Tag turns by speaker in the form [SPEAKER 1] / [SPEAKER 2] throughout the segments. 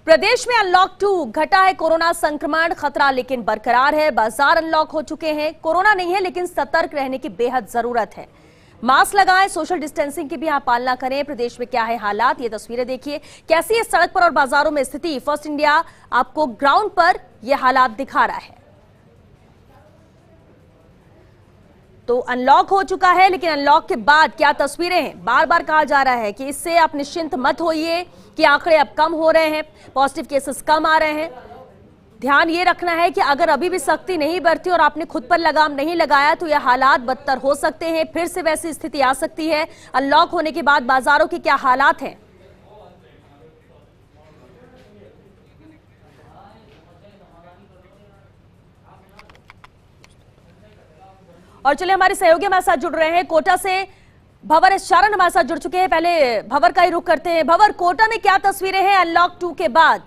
[SPEAKER 1] प्रदेश में अनलॉक 2 घटा है कोरोना संक्रमण, खतरा लेकिन बरकरार है। बाजार अनलॉक हो चुके हैं। कोरोना नहीं है लेकिन सतर्क रहने की बेहद जरूरत है। मास्क लगाएं, सोशल डिस्टेंसिंग की भी आप पालना करें। प्रदेश में क्या है हालात, ये तस्वीरें देखिए कैसी है सड़क पर और बाजारों में स्थिति। फर्स्ट इंडिया आपको ग्राउंड पर ये हालात दिखा रहा है। तो अनलॉक हो चुका है लेकिन अनलॉक के बाद क्या तस्वीरें हैं। बार बार कहा जा रहा है कि इससे आप निश्चिंत मत होइए कि आंकड़े अब कम हो रहे हैं, पॉजिटिव केसेस कम आ रहे हैं। ध्यान ये रखना है कि अगर अभी भी सख्ती नहीं बरती और आपने खुद पर लगाम नहीं लगाया तो ये हालात बदतर हो सकते हैं, फिर से वैसी स्थिति आ सकती है। अनलॉक होने के बाद बाजारों के क्या हालात हैं। और चलिए हमारे सहयोगी हमारे साथ जुड़ रहे हैं कोटा से भंवर एस चारण हमारे साथ जुड़ चुके हैं। पहले भंवर का ही रुख करते हैं। भंवर, कोटा में क्या तस्वीरें हैं अनलॉक 2 के बाद?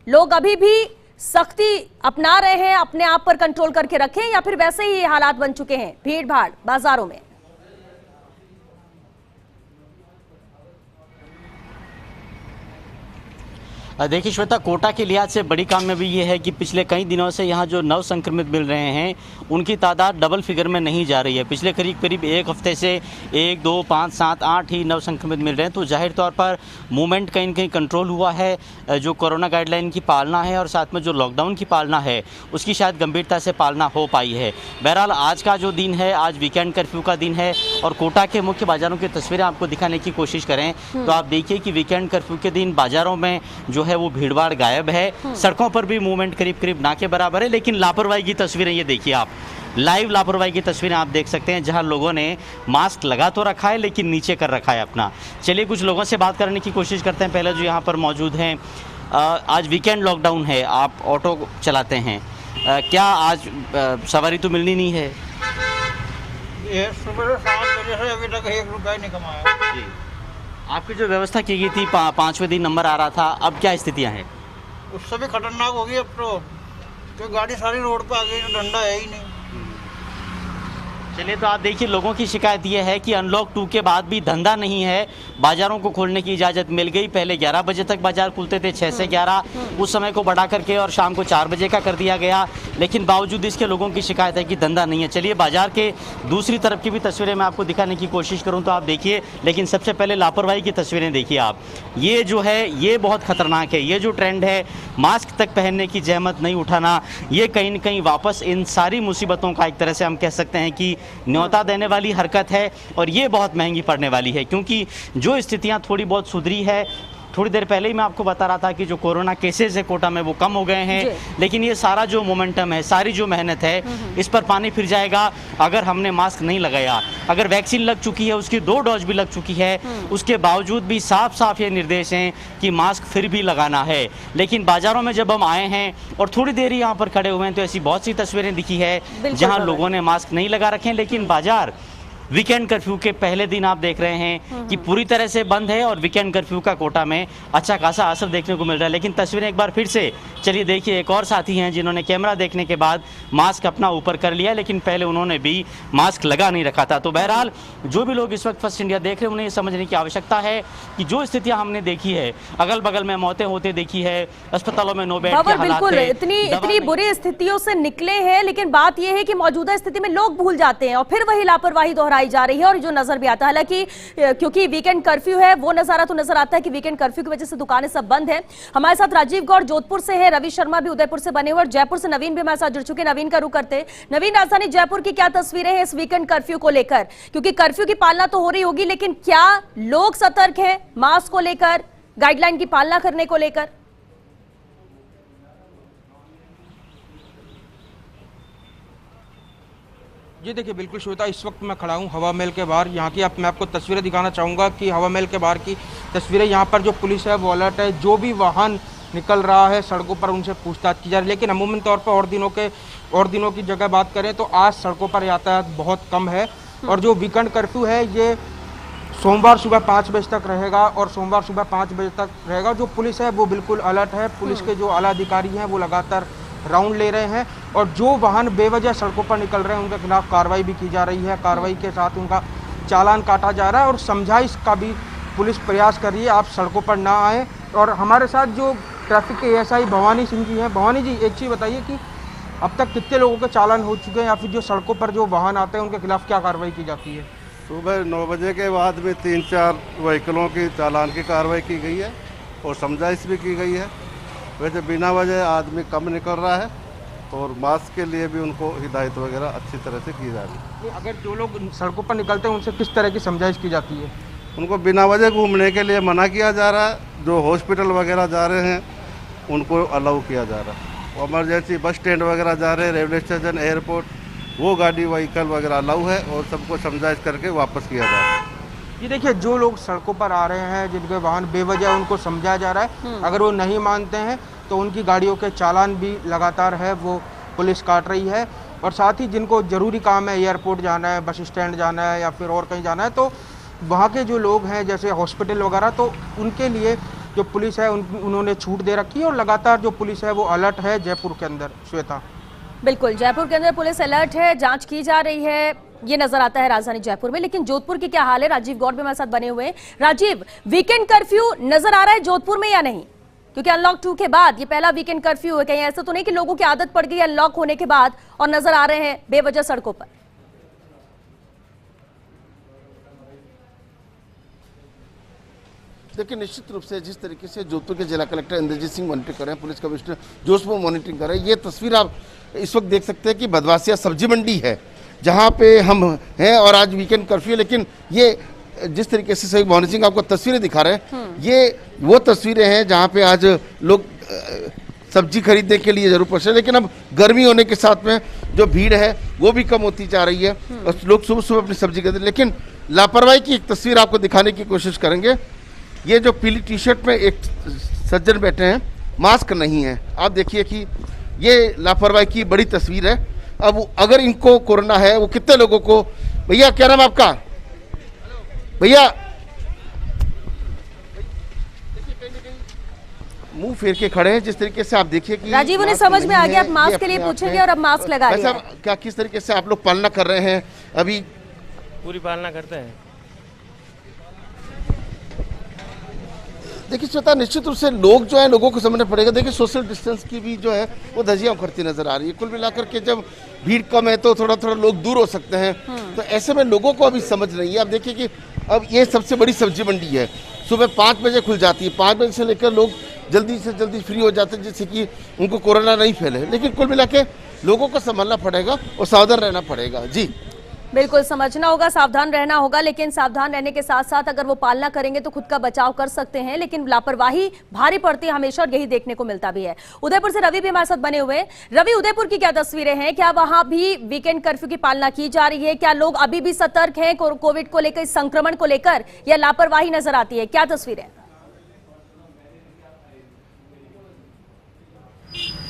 [SPEAKER 1] लोग अभी भी सख्ती अपना रहे हैं, अपने आप पर कंट्रोल करके रखें, या फिर वैसे ही हालात बन चुके हैं भीड़ भाड़ बाजारों में?
[SPEAKER 2] देखिए श्वेता, कोटा के लिहाज से बड़ी कामयाबी ये है कि पिछले कई दिनों से यहाँ जो नव संक्रमित मिल रहे हैं उनकी तादाद डबल फिगर में नहीं जा रही है। पिछले करीब करीब एक हफ्ते से 1, 2, 5, 7, 8 ही नव संक्रमित मिल रहे हैं। तो जाहिर तौर पर मूवमेंट कहीं न कहीं कंट्रोल हुआ है। जो कोरोना गाइडलाइन की पालना है और साथ में जो लॉकडाउन की पालना है उसकी शायद गंभीरता से पालना हो पाई है। बहरहाल आज का जो दिन है, आज वीकेंड कर्फ्यू का दिन है और कोटा के मुख्य बाज़ारों की तस्वीरें आपको दिखाने की कोशिश करें तो आप देखिए कि वीकेंड कर्फ्यू के दिन बाज़ारों में जो है वो भीड़भाड़ गायब है। सड़कों पर भी मूवमेंट करीब करीब ना के बराबर है। लेकिन लापरवाही की तस्वीरें ये देखिए आप, लाइव लापरवाही की तस्वीरें आप देख सकते हैं जहां लोगों ने मास्क लगा तो रखा है लेकिन नीचे कर रखा है अपना। चलिए कुछ लोगों से बात करने की कोशिश करते हैं। पहले जो यहाँ पर मौजूद हैं, आज वीकेंड लॉकडाउन है, आप ऑटो चलाते हैं, क्या आज सवारी तो मिलनी नहीं है?
[SPEAKER 3] ये सुबह 7 बजे से अभी तक 1 रुपया नहीं कमाया
[SPEAKER 2] जी। आपकी जो व्यवस्था की गई थी 5वें दिन नंबर आ रहा था, अब क्या स्थितियां हैं?
[SPEAKER 3] उससे भी खतरनाक हो गई अब तो गाड़ी सारी रोड पे आ गई, डंडा है ही नहीं।
[SPEAKER 2] चलिए तो आप देखिए लोगों की शिकायत ये है कि अनलॉक 2 के बाद भी धंधा नहीं है। बाजारों को खोलने की इजाज़त मिल गई। पहले 11 बजे तक बाजार खुलते थे, 6 से 11, उस समय को बढ़ा करके और शाम को 4 बजे का कर दिया गया। लेकिन बावजूद इसके लोगों की शिकायत है कि धंधा नहीं है। चलिए बाजार के दूसरी तरफ की भी तस्वीरें मैं आपको दिखाने की कोशिश करूँ तो आप देखिए। लेकिन सबसे पहले लापरवाही की तस्वीरें देखिए आप। ये जो है ये बहुत खतरनाक है। ये जो ट्रेंड है मास्क तक पहनने की जहमत नहीं उठाना, ये कहीं न कहीं वापस इन सारी मुसीबतों का एक तरह से हम कह सकते हैं कि न्योता देने वाली हरकत है और ये बहुत महंगी पड़ने वाली है। क्योंकि जो स्थितियां थोड़ी बहुत सुधरी है, थोड़ी देर पहले ही मैं आपको बता रहा था कि जो कोरोना केसेस है कोटा में वो कम हो गए हैं, लेकिन ये सारा जो मोमेंटम है, सारी जो मेहनत है, इस पर पानी फिर जाएगा अगर हमने मास्क नहीं लगाया। अगर वैक्सीन लग चुकी है, उसकी 2 डोज भी लग चुकी है, उसके बावजूद भी साफ साफ ये निर्देश हैं कि मास्क फिर भी लगाना है। लेकिन बाजारों में जब हम आए हैं और थोड़ी देर यहाँ पर खड़े हुए हैं तो ऐसी बहुत सी तस्वीरें दिखी है जहाँ लोगों ने मास्क नहीं लगा रखे हैं। लेकिन बाजार वीकेंड कर्फ्यू के पहले दिन आप देख रहे हैं कि पूरी तरह से बंद है और वीकेंड कर्फ्यू का कोटा में अच्छा खासा असर देखने को मिल रहा है। लेकिन तस्वीरें एक बार फिर से चलिए देखिए, एक और साथी हैं जिन्होंने कैमरा देखने के बाद मास्क अपना ऊपर कर लिया, लेकिन पहले उन्होंने भी मास्क लगा नहीं रखा था। तो बहरहाल जो भी लोग इस वक्त फर्स्ट इंडिया देख रहे हैं उन्हें ये समझने की आवश्यकता है कि जो स्थितियाँ हमने देखी है, अगल बगल में मौतें होते देखी है, अस्पतालों में नो बेड के हालात
[SPEAKER 1] बिल्कुल इतनी बुरी स्थितियों से निकले हैं, लेकिन बात यह है कि मौजूदा स्थिति में लोग भूल जाते हैं और फिर वही लापरवाही दोहराई जा रही है। और जो नजर भी आता है, हालांकि क्योंकि वीकेंड कर्फ्यू है, वो नजारा तो नजर आता है कि वीकेंड कर्फ्यू की वजह से दुकानें सब बंद है। हमारे साथ राजीव गौड़ जोधपुर से है, रवि शर्मा भी उदयपुर से बने हुए और जयपुर से नवीन भी हमारे साथ जुड़ चुके हैं। नवीन का रुख करते हैं। नवीन, राजधानी जयपुर की क्या तस्वीरें हैं इस वीकेंड कर्फ्यू को लेकर? क्योंकि कर्फ्यू की पालना तो हो रही होगी, लेकिन क्या लोग सतर्क हैं मास्क को लेकर, गाइडलाइन की पालना करने को लेकर?
[SPEAKER 4] जी देखिए, बिल्कुल श्वेता, इस वक्त मैं खड़ा हूँ हवा महल के बाहर। यहाँ की मैं आपको तस्वीरें दिखाना चाहूँगा कि हवा महल के बाहर की तस्वीरें। यहाँ पर जो पुलिस है वो अलर्ट है, जो भी वाहन निकल रहा है सड़कों पर उनसे पूछताछ की जा रही है। लेकिन अमूमन तौर पर और दिनों की जगह बात करें तो आज सड़कों पर यातायात बहुत कम है। और जो वीकेंड कर्फ्यू है ये सोमवार सुबह 5 बजे तक रहेगा और सोमवार सुबह 5 बजे तक रहेगा। जो पुलिस है वो बिल्कुल अलर्ट है। पुलिस के जो आला अधिकारी हैं वो लगातार राउंड ले रहे हैं और जो वाहन बेवजह सड़कों पर निकल रहे हैं उनके खिलाफ कार्रवाई भी की जा रही है। कार्रवाई के साथ उनका चालान काटा जा रहा है और समझाइश का भी पुलिस प्रयास कर रही है, आप सड़कों पर ना आएँ। और हमारे साथ जो ट्रैफिक के एएसआई भवानी सिंह जी हैं। भवानी जी, एक चीज़ बताइए कि अब तक कितने लोगों के चालान हो चुके हैं, या फिर जो सड़कों पर जो वाहन आते हैं उनके खिलाफ क्या कार्रवाई की जाती है?
[SPEAKER 5] सुबह 9 बजे के बाद में 3-4 व्हीकलों की चालान की कार्रवाई की गई है और समझाइश भी की गई है। वैसे बिना वजह आदमी कम निकल रहा है और मास्क के लिए भी उनको हिदायत वगैरह अच्छी तरह से की जा रही है।
[SPEAKER 4] अगर जो लोग सड़कों पर निकलते हैं उनसे किस तरह की समझाइश की जाती है?
[SPEAKER 5] उनको बिना वजह घूमने के लिए मना किया जा रहा है। जो हॉस्पिटल वगैरह जा रहे हैं उनको अलाउ किया जा रहा है। इमरजेंसी बस स्टैंड वगैरह जा रहे हैं, रेलवे स्टेशन, एयरपोर्ट, वो गाड़ी व्हीकल वगैरह अलाउ है और सबको समझाइश करके वापस किया जा रहा है।
[SPEAKER 4] ये देखिए, जो लोग सड़कों पर आ रहे हैं, जिनके वाहन बेवजह, उनको समझाया जा रहा है। अगर वो नहीं मानते हैं तो उनकी गाड़ियों के चालान भी लगातार है वो पुलिस काट रही है। और साथ ही जिनको ज़रूरी काम है, एयरपोर्ट जाना है, बस स्टैंड जाना है या फिर और कहीं जाना है, तो वहाँ के जो लोग हैं जैसे हॉस्पिटल वगैरह, तो उनके लिए जो पुलिस है उन्होंने छूट दे रखी है। और लगातार जो पुलिस है वो अलर्ट है जयपुर के अंदर। श्वेता,
[SPEAKER 1] बिल्कुल, जयपुर के अंदर पुलिस अलर्ट है, जांच की जा रही है, ये नजर आता है राजधानी जयपुर में। लेकिन जोधपुर की क्या हाल है? राजीव गौड़ भी हमारे साथ बने हुए हैं। राजीव, वीकेंड कर्फ्यू नजर आ रहा है जोधपुर में या नहीं? क्योंकि अनलॉक 2 के बाद ये पहला वीकेंड कर्फ्यू है। कहीं ऐसा तो नहीं कि लोगों की आदत पड़ गई अनलॉक होने के बाद और नजर आ रहे हैं बेवजह सड़कों पर?
[SPEAKER 6] देखिए, निश्चित रूप से जिस तरीके से जोधपुर के जिला कलेक्टर इंद्रजीत सिंह मॉनिटर कर रहे हैं, पुलिस कमिश्नर जोशपुर मॉनिटरिंग कर रहे हैं, ये तस्वीर आप इस वक्त देख सकते हैं कि बदवासिया सब्जी मंडी है जहां पे हम हैं और आज वीकेंड कर्फ्यू है। लेकिन ये जिस तरीके से सही मोहन सिंह आपको तस्वीरें दिखा रहे हैं, ये वो तस्वीरें हैं जहां पे आज लोग सब्जी खरीदने के लिए जरूर पहुंचे। लेकिन अब गर्मी होने के साथ में जो भीड़ है वो भी कम होती जा रही है और लोग सुबह सुबह अपनी सब्जी खरीदते। लेकिन लापरवाही की एक तस्वीर आपको दिखाने की कोशिश करेंगे। ये जो पीली टी शर्ट में एक सज्जन बैठे हैं, मास्क नहीं है। आप देखिए कि ये लापरवाही की बड़ी तस्वीर है। अब अगर इनको कोरोना है, वो कितने लोगों को। भैया, क्या नाम आपका? भैया, मुंह फेर के खड़े हैं जिस तरीके से। आप देखिए कि
[SPEAKER 1] राजीव, उन्हें समझ में आ गया, आप मास्क के लिए पूछेंगे और अब मास्क लगा लिया है।
[SPEAKER 6] क्या किस तरीके से आप लोग पालना कर रहे हैं? अभी
[SPEAKER 7] पूरी पालना करते हैं।
[SPEAKER 6] देखिए श्वेता, निश्चित रूप से लोग जो है, लोगों को समझना पड़ेगा। देखिए, सोशल डिस्टेंस की भी जो है वो धज्जियां उखड़ती नजर आ रही है। कुल मिलाकर के जब भीड़ कम है तो थोड़ा थोड़ा लोग दूर हो सकते हैं। तो ऐसे में लोगों को अभी समझ नहीं है। अब देखिए कि अब ये सबसे बड़ी सब्जी मंडी है, सुबह 5 बजे खुल जाती है। 5 बजे से लेकर लोग जल्दी से जल्दी फ्री हो जाते हैं जिससे कि उनको कोरोना नहीं फैले। लेकिन कुल मिला के लोगों को संभालना पड़ेगा और सावधान रहना पड़ेगा। जी
[SPEAKER 1] बिल्कुल, समझना होगा, सावधान रहना होगा। लेकिन सावधान रहने के साथ साथ अगर वो पालना करेंगे तो खुद का बचाव कर सकते हैं। लेकिन लापरवाही भारी पड़ती है हमेशा और यही देखने को मिलता भी है। उदयपुर से रवि भी हमारे साथ बने हुए हैं। रवि, उदयपुर की क्या तस्वीरें हैं? क्या वहां भी वीकेंड कर्फ्यू की पालना की जा रही है? क्या लोग अभी भी सतर्क हैं कोविड को लेकर, इस संक्रमण को लेकर, या लापरवाही नजर आती है? क्या तस्वीरें?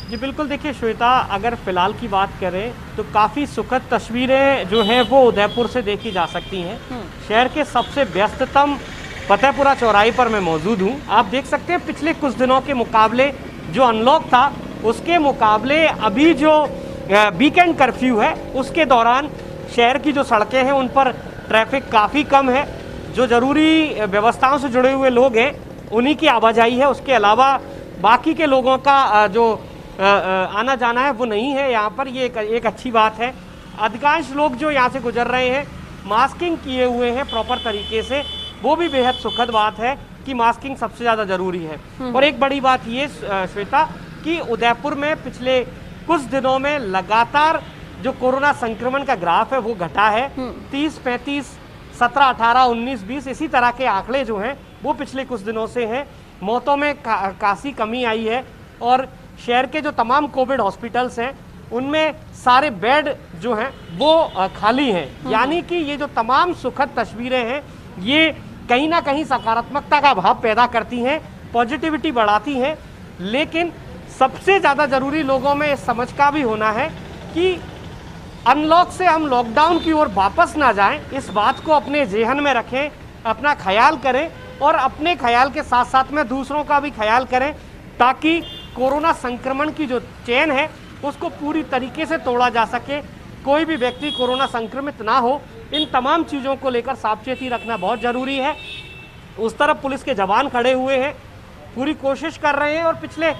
[SPEAKER 7] जी बिल्कुल, देखिए श्वेता, अगर फिलहाल की बात करें तो काफ़ी सुखद तस्वीरें जो हैं वो उदयपुर से देखी जा सकती हैं। शहर के सबसे व्यस्ततम फतेहपुरा चौराहे पर मैं मौजूद हूँ। आप देख सकते हैं पिछले कुछ दिनों के मुकाबले जो अनलॉक था उसके मुकाबले अभी जो वीकेंड कर्फ्यू है उसके दौरान शहर की जो सड़कें हैं उन पर ट्रैफिक काफ़ी कम है। जो ज़रूरी व्यवस्थाओं से जुड़े हुए लोग हैं उन्हीं की आवाजाही है। उसके अलावा बाकी के लोगों का जो आना जाना है वो नहीं है यहाँ पर। ये एक अच्छी बात है। अधिकांश लोग जो यहाँ से गुजर रहे हैं मास्किंग किए हुए हैं प्रॉपर तरीके से, वो भी बेहद सुखद बात है कि मास्किंग सबसे ज़्यादा ज़रूरी है। और एक बड़ी बात ये श्वेता कि उदयपुर में पिछले कुछ दिनों में लगातार जो कोरोना संक्रमण का ग्राफ है वो घटा है। 30, 35, 17, 18, 19, 20 इसी तरह के आंकड़े जो हैं वो पिछले कुछ दिनों से हैं। मौतों में काफ़ी कमी आई है और शहर के जो तमाम कोविड हॉस्पिटल्स हैं उनमें सारे बेड जो हैं वो खाली हैं। यानी कि ये जो तमाम सुखद तस्वीरें हैं ये कहीं ना कहीं सकारात्मकता का भाव पैदा करती हैं, पॉजिटिविटी बढ़ाती हैं। लेकिन सबसे ज़्यादा ज़रूरी लोगों में इस समझ का भी होना है कि अनलॉक से हम लॉकडाउन की ओर वापस ना जाएं। इस बात को अपने जेहन में रखें, अपना ख्याल करें और अपने ख्याल के साथ साथ में दूसरों का भी ख्याल करें ताकि कोरोना संक्रमण की जो चेन है उसको पूरी तरीके से तोड़ा जा सके, कोई भी व्यक्ति कोरोना संक्रमित ना हो। इन तमाम चीज़ों को लेकर सावचेती रखना बहुत ज़रूरी है। उस तरफ पुलिस के जवान खड़े हुए हैं पूरी कोशिश कर रहे हैं और पिछले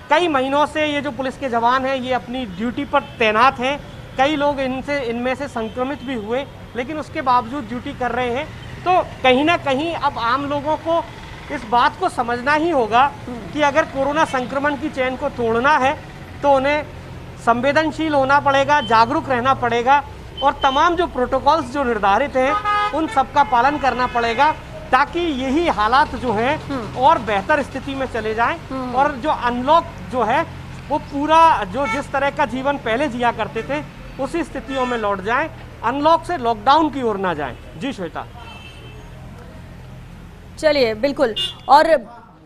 [SPEAKER 7] कई महीनों से ये जो पुलिस के जवान हैं ये अपनी ड्यूटी पर तैनात हैं। कई लोग इनमें से संक्रमित भी हुए, लेकिन उसके बावजूद ड्यूटी कर रहे हैं। तो कहीं ना कहीं अब आम लोगों को इस बात को समझना ही होगा कि अगर कोरोना संक्रमण की चेन को तोड़ना है तो उन्हें संवेदनशील होना पड़ेगा, जागरूक रहना पड़ेगा और तमाम जो प्रोटोकॉल्स जो निर्धारित हैं उन सब का पालन करना पड़ेगा, ताकि यही हालात जो हैं और बेहतर स्थिति में चले जाएं और जो अनलॉक जो है वो पूरा जो जिस तरह का जीवन पहले जिया करते थे उसी स्थितियों में लौट जाएं, अनलॉक से लॉकडाउन की ओर ना जाएं। जी श्वेता।
[SPEAKER 1] चलिए बिल्कुल, और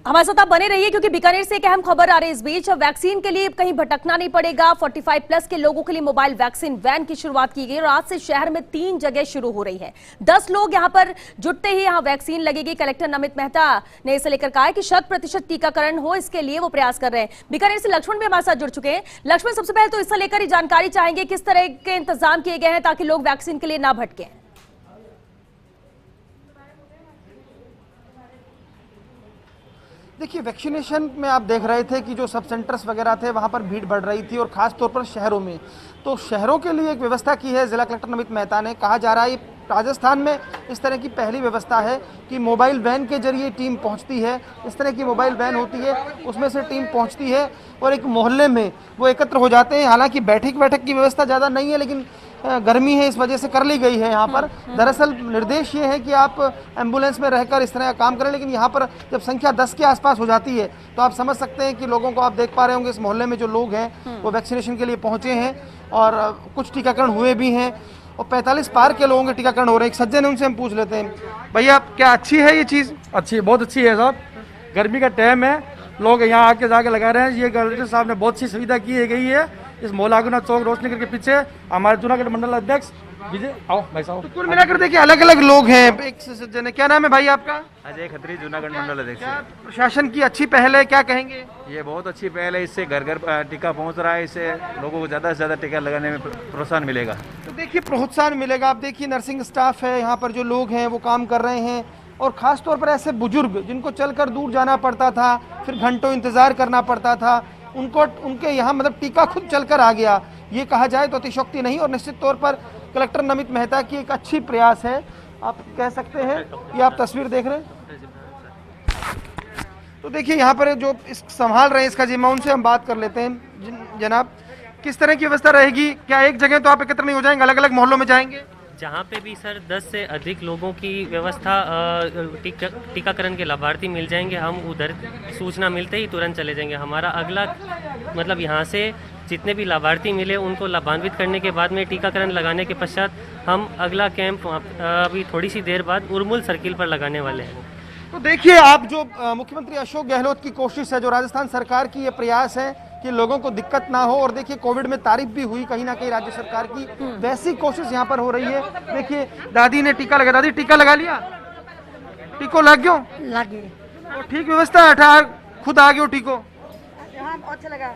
[SPEAKER 1] हमारे साथ आप बने रहिए क्योंकि बीकानेर से एक अहम खबर आ रही है इस बीच। वैक्सीन के लिए कहीं भटकना नहीं पड़ेगा। 45+ के लोगों के लिए मोबाइल वैक्सीन वैन की शुरुआत की गई और आज से शहर में 3 जगह शुरू हो रही है। 10 लोग यहां पर जुटते ही यहां वैक्सीन लगेगी। कलेक्टर नमित मेहता ने इसे लेकर कहा है कि 100% टीकाकरण हो, इसके लिए वो प्रयास कर रहे हैं। बीकानेर से लक्ष्मण भी हमारे साथ जुड़ चुके हैं। लक्ष्मण, सबसे पहले तो इससे लेकर ही जानकारी चाहेंगे, किस तरह के इंतजाम किए गए हैं ताकि लोग वैक्सीन के लिए ना भटके।
[SPEAKER 4] देखिए, वैक्सीनेशन में आप देख रहे थे कि जो सब सेंटर्स वगैरह थे वहाँ पर भीड़ बढ़ रही थी और ख़ास तौर पर शहरों में। तो शहरों के लिए एक व्यवस्था की है जिला कलेक्टर नमित मेहता ने। कहा जा रहा है राजस्थान में इस तरह की पहली व्यवस्था है कि मोबाइल वैन के जरिए टीम पहुंचती है। इस तरह की मोबाइल वैन होती है, उसमें से टीम पहुंचती है और एक मोहल्ले में वो एकत्र हो जाते हैं। हालांकि बैठक की व्यवस्था ज़्यादा नहीं है, लेकिन गर्मी है इस वजह से कर ली गई है यहाँ पर। दरअसल निर्देश ये है कि आप एम्बुलेंस में रहकर इस तरह का काम करें, लेकिन यहाँ पर जब संख्या 10 के आसपास हो जाती है तो आप समझ सकते हैं कि लोगों को आप देख पा रहे होंगे इस मोहल्ले में जो लोग हैं वो वैक्सीनेशन के लिए पहुँचे हैं और कुछ टीकाकरण हुए भी हैं और 45 पार के लोगों के टीकाकरण हो रहे हैं। एक सज्जन है, उनसे हम पूछ लेते हैं। भैया, क्या अच्छी है ये चीज़?
[SPEAKER 8] अच्छी है, बहुत अच्छी है साहब। गर्मी का टाइम है, लोग यहाँ आके जाके लगा रहे हैं। ये कलेक्टर साहब ने बहुत सी सुविधा की गई है। इस मौलागुना चौक रोशनीगढ़ के पीछे हमारे जूनागढ़ मंडल अध्यक्ष विजय, आओ भाई साहब।
[SPEAKER 4] तो कुल मिलाकर देखिए अलग अलग लोग हैं। एक सज्जन है, क्या नाम है भाई आपका?
[SPEAKER 9] अजय खत्री, जूनागढ़ मंडल अध्यक्ष।
[SPEAKER 4] प्रशासन की अच्छी पहल है, क्या कहेंगे?
[SPEAKER 9] ये बहुत अच्छी पहल है, इससे घर घर टीका पहुंच रहा है, इससे लोगों को ज़्यादा से ज़्यादा टीका लगाने में प्रोत्साहन मिलेगा।
[SPEAKER 4] तो देखिए प्रोत्साहन मिलेगा। आप देखिए नर्सिंग स्टाफ है यहाँ पर, जो लोग हैं वो काम कर रहे हैं और ख़ास तौर पर ऐसे बुजुर्ग जिनको चलकर दूर जाना पड़ता था, फिर घंटों इंतज़ार करना पड़ता था, उनके यहाँ मतलब टीका खुद चलकर आ गया, ये कहा जाए तो अतिशयोक्ति नहीं। और निश्चित तौर पर कलेक्टर नमित मेहता की एक अच्छी प्रयास है, आप कह सकते हैं। ये आप तस्वीर देख रहे हैं, तो देखिए यहाँ पर जो संभाल रहे हैं इसका जिम्मा, उनसे हम बात कर लेते हैं। जनाब, किस तरह की व्यवस्था रहेगी? क्या एक जगह तो आप एकत्र नहीं हो जाएंगे, अलग अलग मोहल्लों में जाएंगे?
[SPEAKER 10] जहाँ पे भी सर 10 से अधिक लोगों की व्यवस्था टीकाकरण के लाभार्थी मिल जाएंगे, हम उधर सूचना मिलते ही तुरंत चले जाएंगे। हमारा अगला मतलब यहाँ से जितने भी लाभार्थी मिले उनको लाभान्वित करने के बाद में टीकाकरण लगाने के पश्चात हम अगला कैंप अभी थोड़ी सी देर बाद उर्मुल सर्किल पर लगाने वाले हैं।
[SPEAKER 4] तो देखिए आप जो मुख्यमंत्री अशोक गहलोत की कोशिश है, जो राजस्थान सरकार की ये प्रयास है कि लोगों को दिक्कत ना हो, और देखिए कोविड में तारीफ भी हुई कहीं ना कहीं राज्य सरकार की, वैसी कोशिश यहाँ पर हो रही है। देखिए दादी ने टीका लगा, दादी टीका लगा लिया? टीको लग गयो?
[SPEAKER 11] लगे
[SPEAKER 4] तो ठीक व्यवस्था है, खुद आ गयो टीको?
[SPEAKER 11] अच्छा लगा।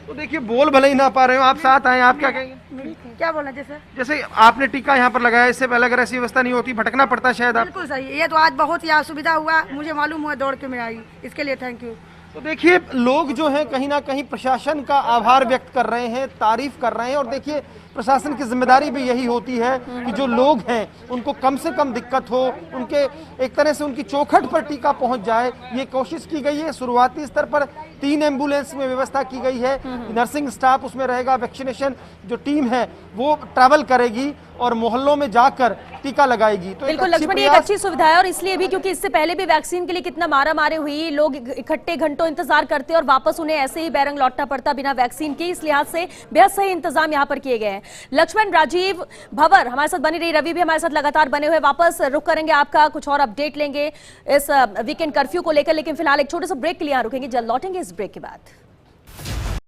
[SPEAKER 4] तो देखिए बोल भले ही ना पा रहे हो, आप साथ आए, आप क्या कहेंगे?
[SPEAKER 11] क्या बोलना?
[SPEAKER 4] जैसे आपने टीका यहाँ पर लगाया, इससे पहले अगर ऐसी व्यवस्था नहीं होती भटकना पड़ता शायद आप?
[SPEAKER 11] बिल्कुल सही, ये तो आज बहुत ही असुविधा हुआ, मुझे मालूम हुआ, दौड़ के मैं आई, इसके लिए थैंक यू।
[SPEAKER 4] तो देखिए लोग जो हैं कहीं ना कहीं प्रशासन का आभार व्यक्त कर रहे हैं, तारीफ कर रहे हैं। और देखिए प्रशासन की जिम्मेदारी भी यही होती है कि जो लोग हैं उनको कम से कम दिक्कत हो, उनके एक तरह से उनकी चौखट पर टीका पहुंच जाए, ये कोशिश की गई है। शुरुआती स्तर पर 3 एम्बुलेंस में व्यवस्था की गई है, नर्सिंग स्टाफ उसमें रहेगा, वैक्सीनेशन जो टीम है वो ट्रैवल करेगी और मोहल्लों में जाकर टीका लगाएगी। तो
[SPEAKER 1] बिल्कुल लक्ष्मण, एक अच्छी सुविधा है, और इसलिए भी क्योंकि इससे पहले भी वैक्सीन के लिए कितना मारा मारे हुई, लोग इकट्ठे घंटों इंतजार करते और वापस उन्हें ऐसे ही बैरंग लौटना पड़ता बिना वैक्सीन के। इस लिहाज से बेहद सही इंतजाम यहाँ पर किए गए हैं। लक्ष्मण, राजीव, भंवर हमारे साथ बनी रही, रवि भी हमारे साथ लगातार बने हुए। वापस रुक करेंगे आपका, कुछ और अपडेट लेंगे इस वीकेंड कर्फ्यू को लेकर, लेकिन फिलहाल एक छोटे से ब्रेक के लिए रुकेंगे, जल्द लौटेंगे इस ब्रेक के बाद।